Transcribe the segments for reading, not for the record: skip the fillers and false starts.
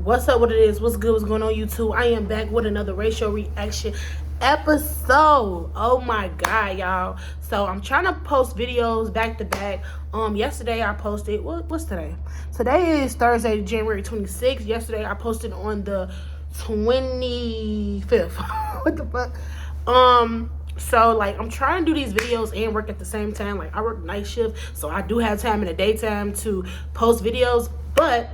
What's up, what it is, what's good, what's going on YouTube? I am back with another ratio reaction episode. Oh my god, y'all. So I'm trying to post videos back to back. Yesterday I posted, what's today? Today is Thursday, January 26th. Yesterday I posted on the 25th. What the fuck? So like I'm trying to do these videos and work at the same time. Like I work night shift, so I do have time in the daytime to post videos, but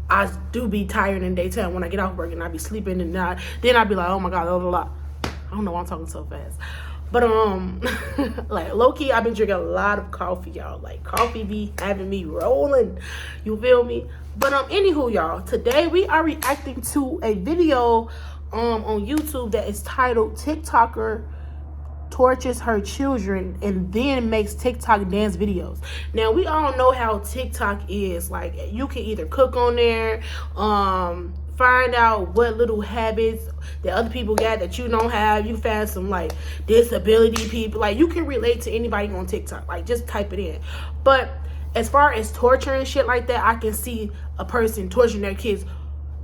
I do be tired in the daytime when I get off work, and I be sleeping, and then I be like, oh my god, blah, blah, blah. I don't know why I'm talking so fast, but like low key, I've been drinking a lot of coffee, y'all. Like coffee be having me rolling, you feel me? But anywho, y'all, today we are reacting to a video on YouTube that is titled "TikToker tortures her children and then makes TikTok dance videos." Now we all know how TikTok is. Like you can either cook on there, find out what little habits that other people got that you don't have. You find some like disability people. Like you can relate to anybody on TikTok. Like just type it in. But as far as torture and shit like that, I can see a person torturing their kids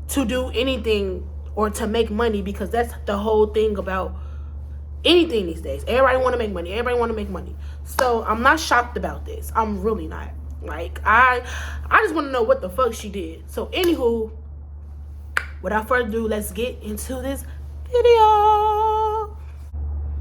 to do anything or to make money, because that's the whole thing about anything these days. Everybody want to make money. Everybody want to make money. So I'm not shocked about this. I'm really not. Like I just want to know what the fuck she did. So anywho, without further ado, let's get into this video.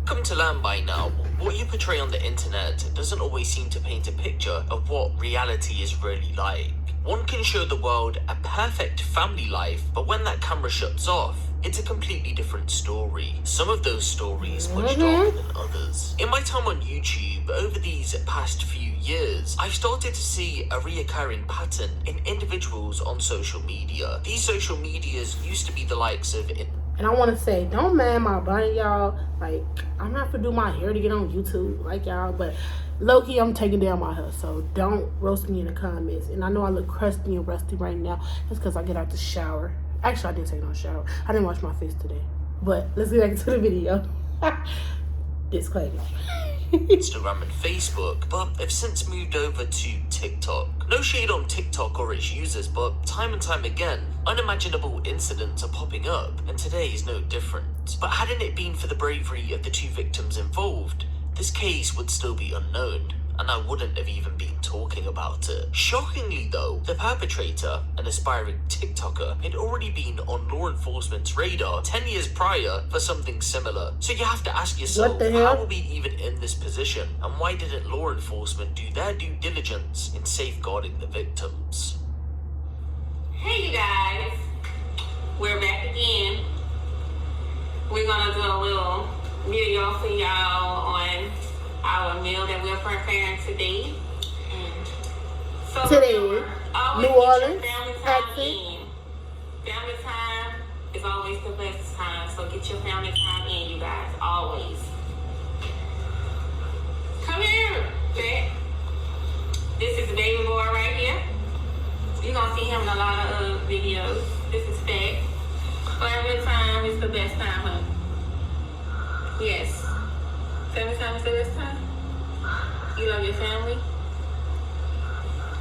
Come to learn by now, what you portray on the internet doesn't always seem to paint a picture of what reality is really like. One can show the world a perfect family life, but when that camera shuts off, it's a completely different story. Some of those stories much darker than others. In my time on YouTube, over these past few years, I've started to see a reoccurring pattern in individuals on social media. These social medias used to be the likes of... And I want to say, don't mind my bunny, y'all. Like, I'm not gonna do my hair to get on YouTube, like y'all, but low-key, I'm taking down my hair, so don't roast me in the comments. And I know I look crusty and rusty right now. That's because I get out the shower. Actually, I didn't take no shower. I didn't wash my face today. But let's get back into the video. Disclaimer. Instagram and Facebook, but have since moved over to TikTok. No shade on TikTok or its users, but time and time again, unimaginable incidents are popping up, and today is no different. But hadn't it been for the bravery of the two victims involved, this case would still be unknown, and I wouldn't have even been talking about it. Shockingly though, the perpetrator, an aspiring TikToker, had already been on law enforcement's radar 10 years prior for something similar. So you have to ask yourself, how are we even in this position, and why didn't law enforcement do their due diligence in safeguarding the victims? Hey you guys, we're back again. We're gonna do a little video for y'all on our meal that we're preparing today. So today, always New Orleans, family time Texas. in. Family time is always the best time, so get your family time in, you guys, always. Come here, Jack. This is the baby boy right here. You're gonna see him in a lot of videos. This is Fat. Family time is the best time, huh? Yes. Family time is the best time? You love your family?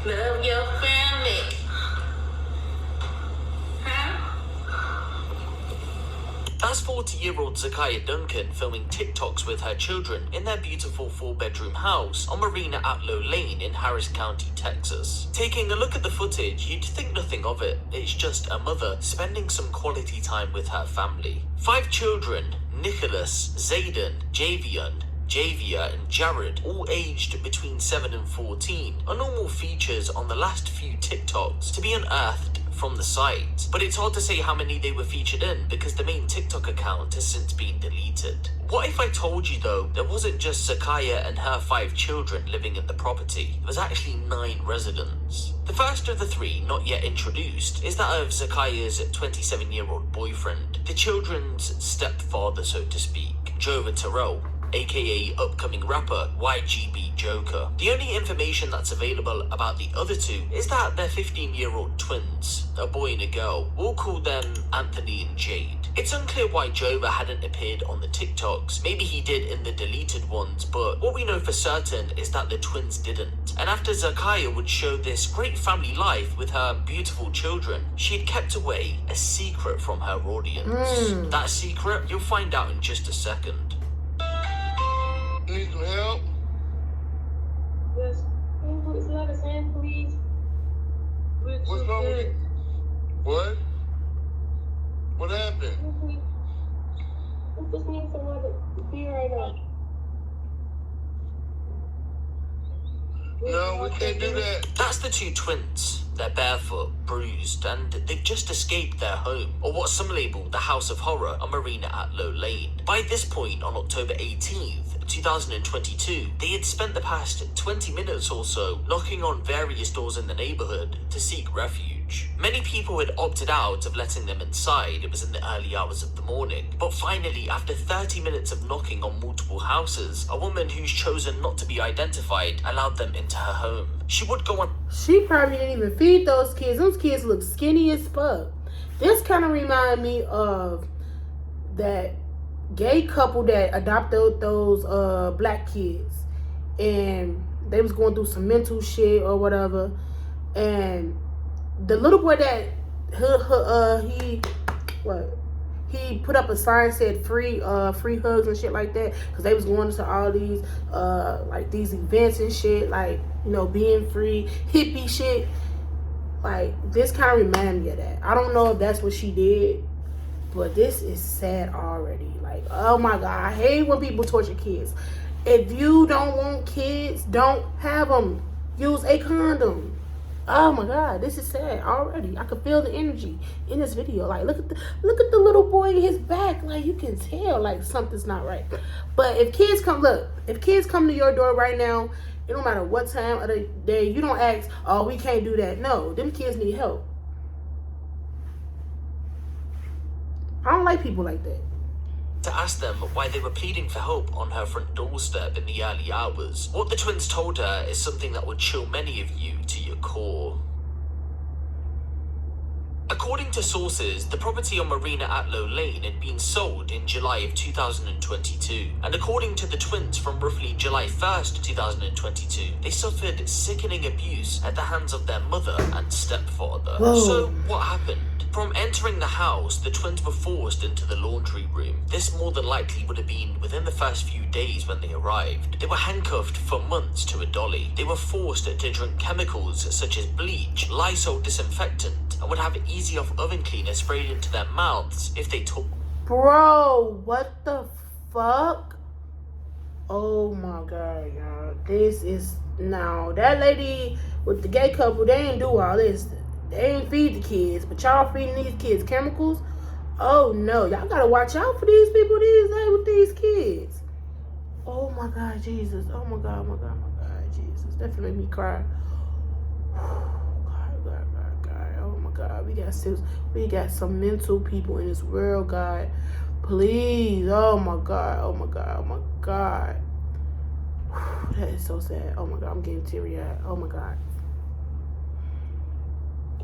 Love your family. Huh? That's 40-year-old Zakiya Duncan filming TikToks with her children in their beautiful 4-bedroom house on Marina Atlow Lane in Harris County, Texas. Taking a look at the footage, you'd think nothing of it. It's just a mother spending some quality time with her family. 5 children, Nicholas, Zayden, Javia and Jared, all aged between 7 and 14, are normal features on the last few TikToks to be unearthed from the site. But it's hard to say how many they were featured in, because the main TikTok account has since been deleted. What if I told you though, there wasn't just Zakiya and her 5 children living at the property? There was actually 9 residents. The first of the 3, not yet introduced, is that of Zakiya's 27-year-old boyfriend, the children's stepfather, so to speak, Jova Terrell, aka upcoming rapper YGB Joker. The only information that's available about the other 2 is that they're 15-year-old twins, a boy and a girl. We'll call them Anthony and Jade. It's unclear why Jova hadn't appeared on the TikToks. Maybe he did in the deleted ones, but what we know for certain is that the twins didn't. And after Zakaya would show this great family life with her beautiful children, she had kept away a secret from her audience. That secret, you'll find out in just a second. Need some help? Yes. Can you please let us in, please? What's wrong with you? What? What happened? We just need someone to be right now. No, we can't do that. That's the two twins. They're barefoot, bruised, and they've just escaped their home, or what some label the House of Horror on Marina at Low Lane. By this point, on October 18th, 2022, they had spent the past 20 minutes or so knocking on various doors in the neighborhood to seek refuge. Many people had opted out of letting them inside. It was in the early hours of the morning. But finally, after 30 minutes of knocking on multiple houses, a woman who's chosen not to be identified allowed them into her home. She would go on. She probably didn't even feed those kids. Those kids look skinny as fuck. This kind of reminded me of that gay couple that adopted those black kids, and they was going through some mental shit or whatever, and the little boy that he put up a sign said free hugs and shit like that, because they was going to all these like these events and shit, like, you know, being free hippie shit. Like, this kind of reminded me of that. I don't know if that's what she did, but this is sad already. Like, oh my God, I hate when people torture kids. If you don't want kids, don't have them. Use a condom. Oh my God, this is sad already. I can feel the energy in this video. Like, look at the little boy in his back. Like, you can tell like something's not right. But if kids come to your door right now, it don't matter what time of the day, you don't ask, oh, we can't do that. No, them kids need help. I don't like people like that. To ask them why they were pleading for help on her front doorstep in the early hours. What the twins told her is something that would chill many of you to your core. According to sources, the property on Marina at Low Lane had been sold in July of 2022. And according to the twins, from roughly July 1st, 2022, they suffered sickening abuse at the hands of their mother and stepfather. Whoa. So what happened? From entering the house, the twins were forced into the laundry room. This more than likely would have been within the first few days when they arrived. They were handcuffed for months to a dolly. They were forced to drink chemicals such as bleach, Lysol disinfectant, and would have easy off oven cleaner sprayed into their mouths if they took. Bro, what the fuck? Oh my God, y'all. This is, now that lady with the gay couple, they ain't do all this. They ain't feed the kids, but y'all feeding these kids chemicals? Oh no, y'all gotta watch out for these people these days with these kids. Oh my God, Jesus. Oh my God, my God, my God, Jesus. That made me cry. God. Oh my God. We got some mental people in this world, God. Please. Oh my God. Oh my God. Oh my God. That is so sad. Oh my God. I'm getting teary-eyed. Oh my God.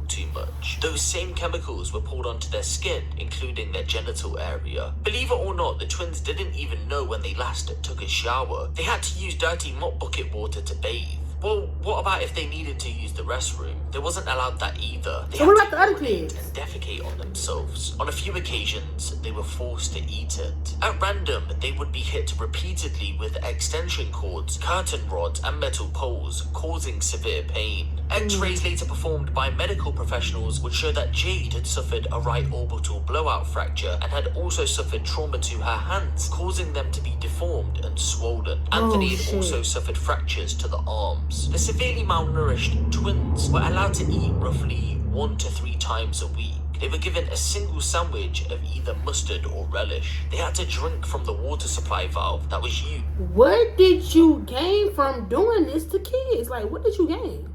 Too much. Those same chemicals were poured onto their skin, including their genital area. Believe it or not, the twins didn't even know when they last took a shower. They had to use dirty mop bucket water to bathe. Well, what about if they needed to use the restroom? They wasn't allowed that either. They So had what to about the other urinate kids? and defecate on themselves. On a few occasions, they were forced to eat it. At random, they would be hit repeatedly with extension cords, curtain rods, and metal poles, causing severe pain. X-rays later performed by medical professionals would show that Jade had suffered a right orbital blowout fracture and had also suffered trauma to her hands, causing them to be deformed and swollen. Anthony had shit. also suffered fractures to the arms. The severely malnourished twins were allowed to eat roughly 1 to 3 times a week. They were given a single sandwich of either mustard or relish. They had to drink from the water supply valve that was used. What did you gain from doing this to kids? Like, what did you gain?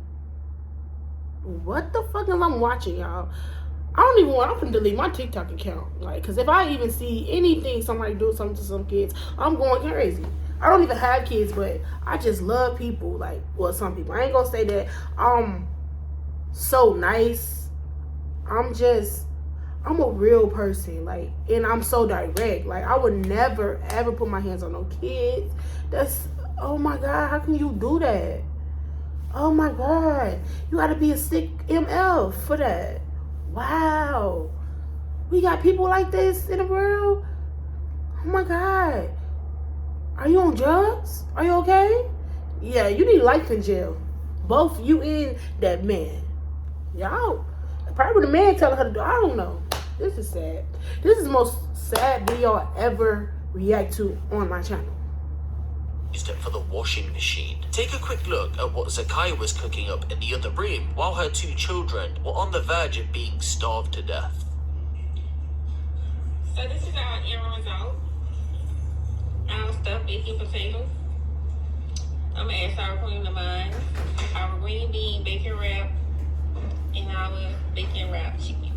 What the fuck am I watching, y'all? I'm gonna delete my TikTok account. Like, cause if I even see anything, somebody do something to some kids, I'm going crazy. I don't even have kids, but I just love people. Like, well, some people. I ain't gonna say that I'm so nice. I'm a real person. Like, and I'm so direct. Like, I would never, ever put my hands on no kids. Oh my God, how can you do that? Oh my God. You gotta be a sick MF for that. Wow. We got people like this in the world? Oh my God. Are you on drugs? Are you okay? Yeah, you need life in jail. Both you and that man. Y'all, probably the man telling her to do. I don't know. This is sad. This is the most sad video I ever react to on my channel. Used it for the washing machine. Take a quick look at what Zakaya was cooking up in the other room while her 2 children were on the verge of being starved to death. So this is our end result. Our stuffed baking potatoes. I'm gonna add sour cream to mine. Our green bean bacon wrap. And our bacon wrap chicken.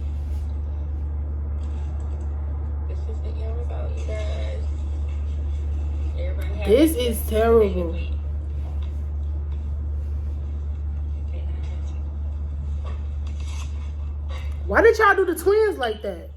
This is the end result, you guys. Everybody have This is terrible. Why did y'all do the twins like that?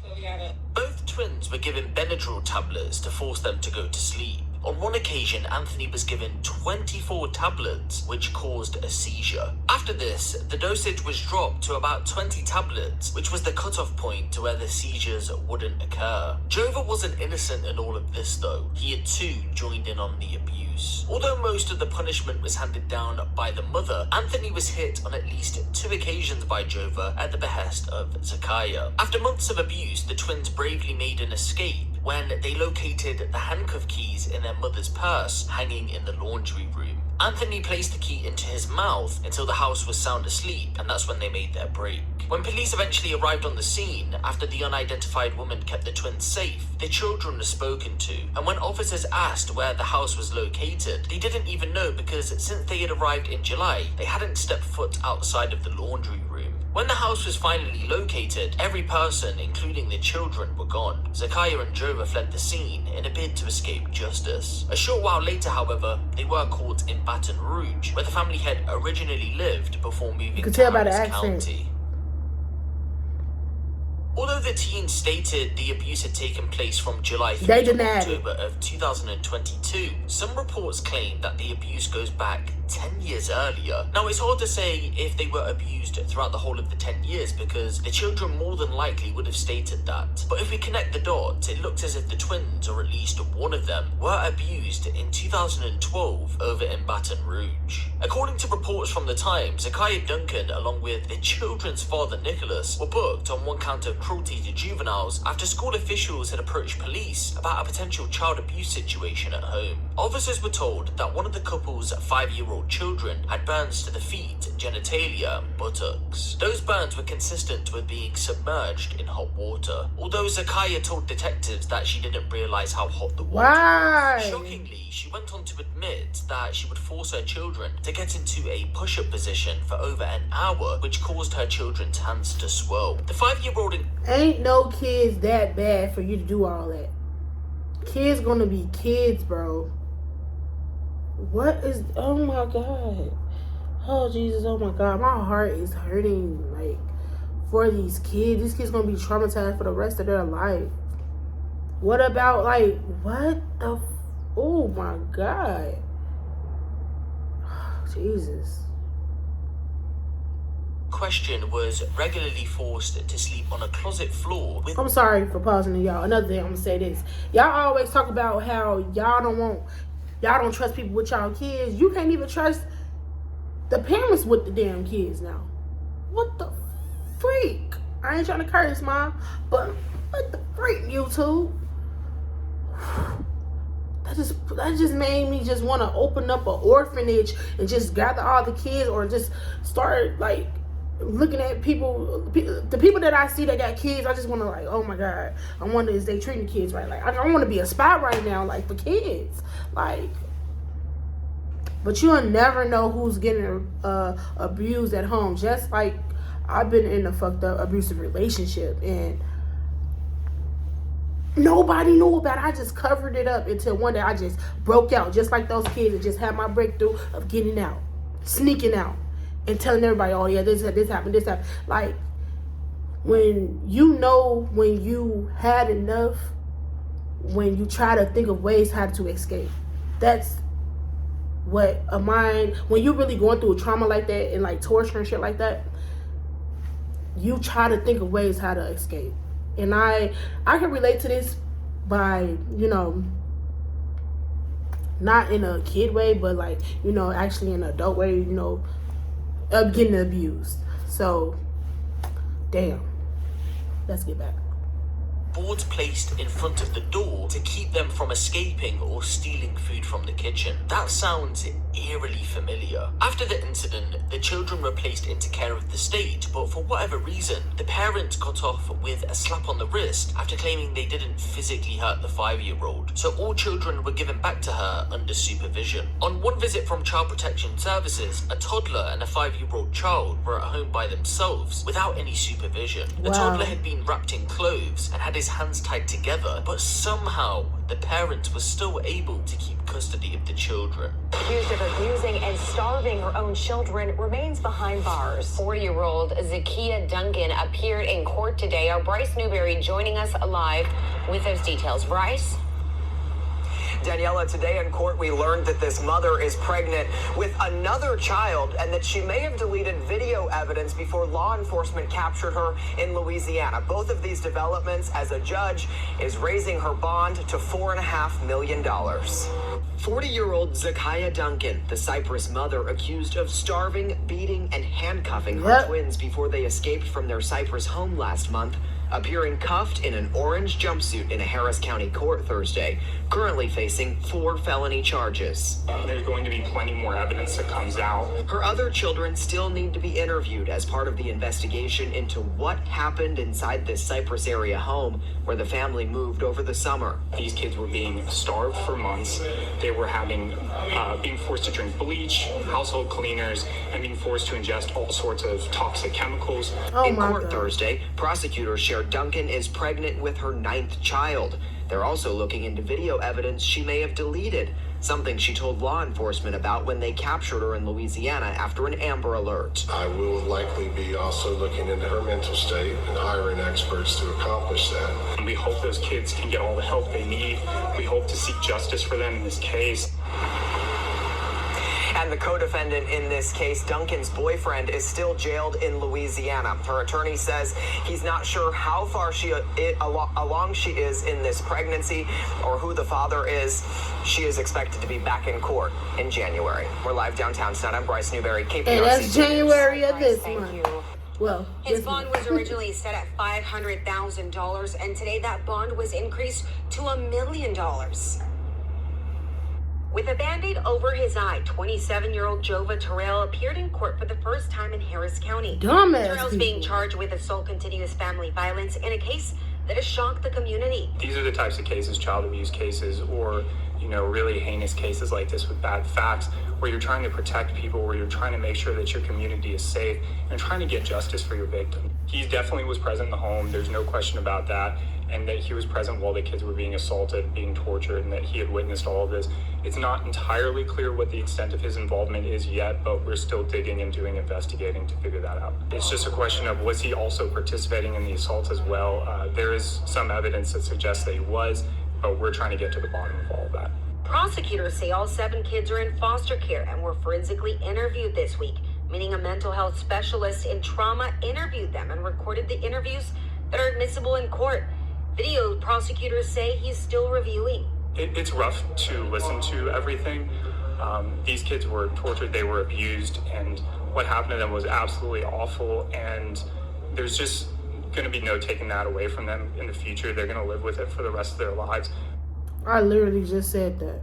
So we got a Both twins were given Benadryl tablets to force them to go to sleep. On one occasion, Anthony was given 24 tablets, which caused a seizure. After this, the dosage was dropped to about 20 tablets, which was the cutoff point to where the seizures wouldn't occur. Jova wasn't innocent in all of this though. He had too joined in on the abuse. Although most of the punishment was handed down by the mother, Anthony was hit on at least 2 occasions by Jova at the behest of Zakaya. After months of abuse, the twins bravely made an escape when they located the handcuff keys in their mother's purse hanging in the laundry room. Anthony placed the key into his mouth until the house was sound asleep, and that's when they made their break. When police eventually arrived on the scene, after the unidentified woman kept the twins safe, the children were spoken to, and when officers asked where the house was located, they didn't even know because since they had arrived in July, they hadn't stepped foot outside of the laundry room. When the house was finally located, every person, including the children, were gone. Zakaya and Jova fled the scene in a bid to escape justice. A short while later, however, they were caught in Baton Rouge, where the family had originally lived before moving to Harris County. Although the teens stated the abuse had taken place from July through to October of 2022, some reports claim that the abuse goes back 10 years earlier. Now, it's hard to say if they were abused throughout the whole of the 10 years because the children more than likely would have stated that. But if we connect the dots, it looks as if the twins, or at least one of them, were abused in 2012 over in Baton Rouge. According to reports from the Times, Zakaya Duncan, along with the children's father Nicholas, were booked on one count of cruelty to juveniles after school officials had approached police about a potential child abuse situation at home. Officers were told that one of the couple's 5-year-old children had burns to the feet, genitalia, and buttocks. Those burns were consistent with being submerged in hot water, although Zakaya told detectives that she didn't realize how hot the water was. Shockingly, she went on to admit that she would force her children to get into a push-up position for over an hour, which caused her children's hands to swell. The 5-year-old ain't no kids that bad for you to do all that. Kids gonna be kids, bro. What is, oh my God. Oh Jesus, oh my God. My heart is hurting, like, for these kids. These kids gonna be traumatized for the rest of their life. What about, like, what the, oh my God. Jesus. Question was regularly forced to sleep on a closet floor with... I'm sorry for pausing y'all. Another thing, I'm gonna say this. Y'all always talk about how y'all don't trust people with y'all kids. You can't even trust the parents with the damn kids now. What the freak? I ain't trying to curse, Mom, but what the freak, YouTube? That just made me just want to open up an orphanage and just gather all the kids, or just start, like, looking at the people that I see that got kids. I just want to, like, oh my God, I wonder is they treating kids right? Like, I want to be a spy right now, like, for kids, like. But you'll never know who's getting abused at home. Just like I've been in a fucked up abusive relationship and nobody knew about it. I just covered it up until one day I just broke out, just like those kids that just had my breakthrough of getting out, sneaking out, and telling everybody, oh yeah, this happened. Like, when you know when you had enough, when you try to think of ways how to escape, that's what a mind, when you're really going through a trauma like that and like torture and shit like that, you try to think of ways how to escape. And I can relate to this by, you know, not in a kid way, but like, you know, actually in an adult way, you know, of getting abused. So, damn. Let's get back. Boards placed in front of the door to keep them from escaping or stealing food from the kitchen. That sounds eerily familiar. After the incident, the children were placed into care of the state, but for whatever reason, the parents got off with a slap on the wrist after claiming they didn't physically hurt the 5-year-old. So all children were given back to her under supervision. On one visit from Child Protection Services, a toddler and a 5-year-old child were at home by themselves without any supervision. The Wow. toddler had been wrapped in clothes and had his hands tied together, but somehow the parent was still able to keep custody of the children. Accused of abusing and starving her own children, remains behind bars. 40-year-old Zakiya Duncan appeared in court today. Our Bryce Newberry joining us live with those details. Bryce? Daniela, today in court, we learned that this mother is pregnant with another child and that she may have deleted video evidence before law enforcement captured her in Louisiana. Both of these developments, as a judge is raising her bond to $4.5 million. 40-year-old Zakiya Duncan, the Cyprus mother accused of starving, beating, and handcuffing her twins before they escaped from their Cyprus home last month, appearing cuffed in an orange jumpsuit in a Harris County court Thursday, currently facing 4 felony charges. There's going to be plenty more evidence that comes out. Her other children still need to be interviewed as part of the investigation into what happened inside this Cyprus area home where the family moved over the summer. These kids were being starved for months. They were being forced to drink bleach, household cleaners, and being forced to ingest all sorts of toxic chemicals. In court Thursday, prosecutors shared Duncan is pregnant with her 9th child. They're also looking into video evidence she may have deleted, something she told law enforcement about when they captured her in Louisiana after an Amber Alert. I will likely be also looking into her mental state and hiring experts to accomplish that. We hope those kids can get all the help they need. We hope to seek justice for them in this case. And the co-defendant in this case, Duncan's boyfriend, is still jailed in Louisiana. Her attorney says he's not sure how far along she is in this pregnancy or who the father is. She is expected to be back in court in January. We're live downtown tonight. I'm Bryce Newberry, KPRC. And that's January of this Thank month. you. Well, His bond was originally set at $500,000, and today that bond was increased to $1 million. With a Band-Aid over his eye, 27-year-old Jova Terrell appeared in court for the first time in Harris County. Dumbass Terrell's people. being charged with assault, continuous family violence in a case that has shocked the community. These are the types of cases, child abuse cases, or really heinous cases like this with bad facts, where you're trying to protect people, where you're trying to make sure that your community is safe and trying to get justice for your victim. He definitely was present in the home. There's no question about that. And that he was present while the kids were being assaulted, being tortured, and that he had witnessed all of this. It's not entirely clear what the extent of his involvement is yet, but we're still digging and doing investigating to figure that out. It's just a question of, was he also participating in the assaults as well? There is some evidence that suggests that he was, but we're trying to get to the bottom of all of that. Prosecutors say all 7 kids are in foster care and were forensically interviewed this week, meaning a mental health specialist in trauma interviewed them and recorded the interviews that are admissible in court. Video prosecutors say he's still reviewing. It's rough to listen to everything. These kids were tortured, they were abused, and what happened to them was absolutely awful, and there's just going to be no taking that away from them in the future. They're going to live with it for the rest of their lives. I literally just said that.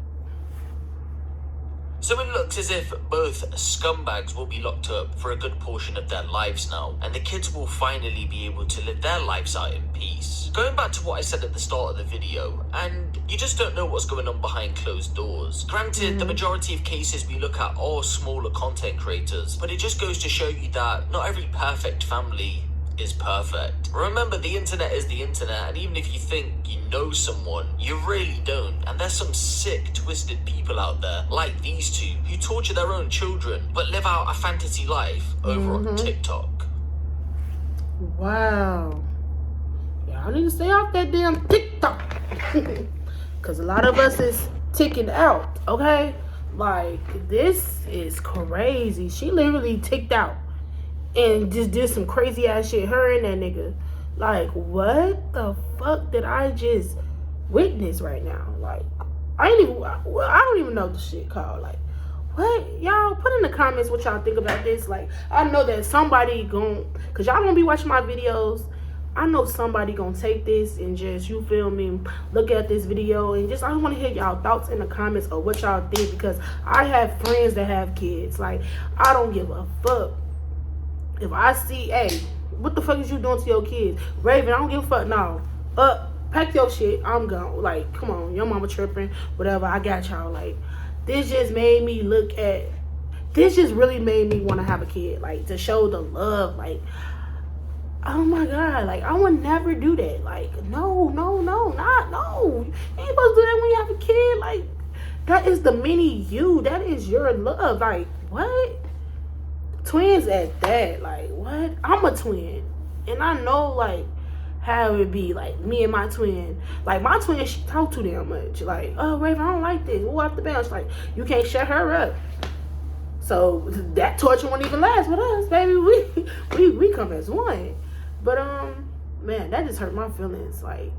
So it looks as if both scumbags will be locked up for a good portion of their lives now, and the kids will finally be able to live their lives out in peace. Going back to what I said at the start of the video, and you just don't know what's going on behind closed doors. Granted, the majority of cases we look at are smaller content creators, but it just goes to show you that not every perfect family is perfect. Remember, the internet is the internet, and even if you think you know someone, you really don't. And there's some sick, twisted people out there, like these two, who torture their own children, but live out a fantasy life over on TikTok. Wow. Y'all need to stay off that damn TikTok. Because a lot of us is ticking out, okay? Like, this is crazy. She literally ticked out and just did some crazy ass shit. Her and that nigga. Like, what the fuck did I just witness right now? Like, I don't even know the shit called. Like, what? Y'all put in the comments what y'all think about this. Like, I know that somebody cause y'all don't be watching my videos. I know somebody gonna take this and just, you feel me, look at this video and just, I want to hear y'all thoughts in the comments of what y'all think, because I have friends that have kids. Like, I don't give a fuck if I see, hey, what the fuck is you doing to your kids? Raven, I don't give a fuck. No, pack your shit, I'm gone. Like, come on, your mama tripping, whatever, I got y'all. Like, this just made me this just really made me want to have a kid, like, to show the love. Like, oh my God, like, I would never do that. Like, no. You ain't supposed to do that when you have a kid. Like, that is the mini you. That is your love. Like, what? Twins at that. Like, what? I'm a twin. And I know, like, how it would be, like, me and my twin. Like, my twin, she talk too damn much. Like, oh, Raven, I don't like this. Who off the bench? Like, you can't shut her up. So, that torture won't even last with us, baby. We come as one. But, man, that just hurt my feelings. Like,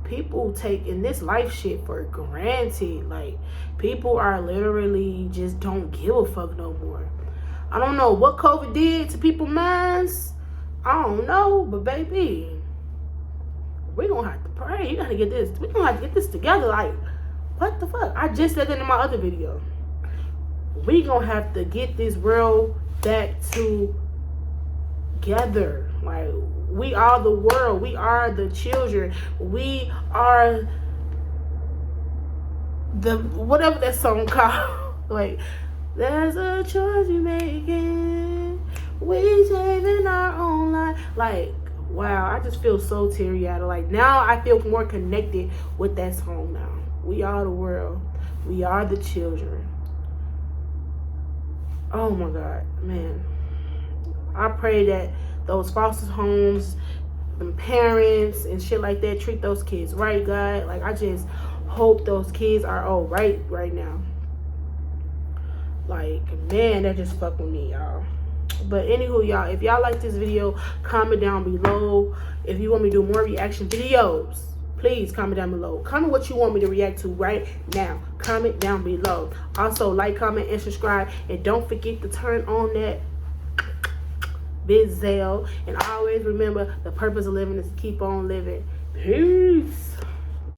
people taking this life shit for granted. Like, people are literally just don't give a fuck no more. I don't know what COVID did to people's minds. I don't know, but baby, we gonna have to pray. You gotta get this. We gonna have to get this together. Like, what the fuck? I just said that in my other video. We gonna have to get this world back together. Like, we are the world. We are the children. We are the, whatever that song called. Like, there's a choice you're making. We saving our own life. Like, wow, I just feel so teary-eyed. Like, now I feel more connected with that song now. We are the world. We are the children. Oh my God, man. I pray that those foster homes, them parents and shit like that, treat those kids right, God. Like, I just hope those kids are all right now. Like, man, that just fucked with me, y'all. But anywho, y'all, if y'all like this video, comment down below. If you want me to do more reaction videos, please comment down below. Comment what you want me to react to right now. Comment down below. Also, like, comment, and subscribe. And don't forget to turn on that bell. And always remember, the purpose of living is to keep on living. Peace.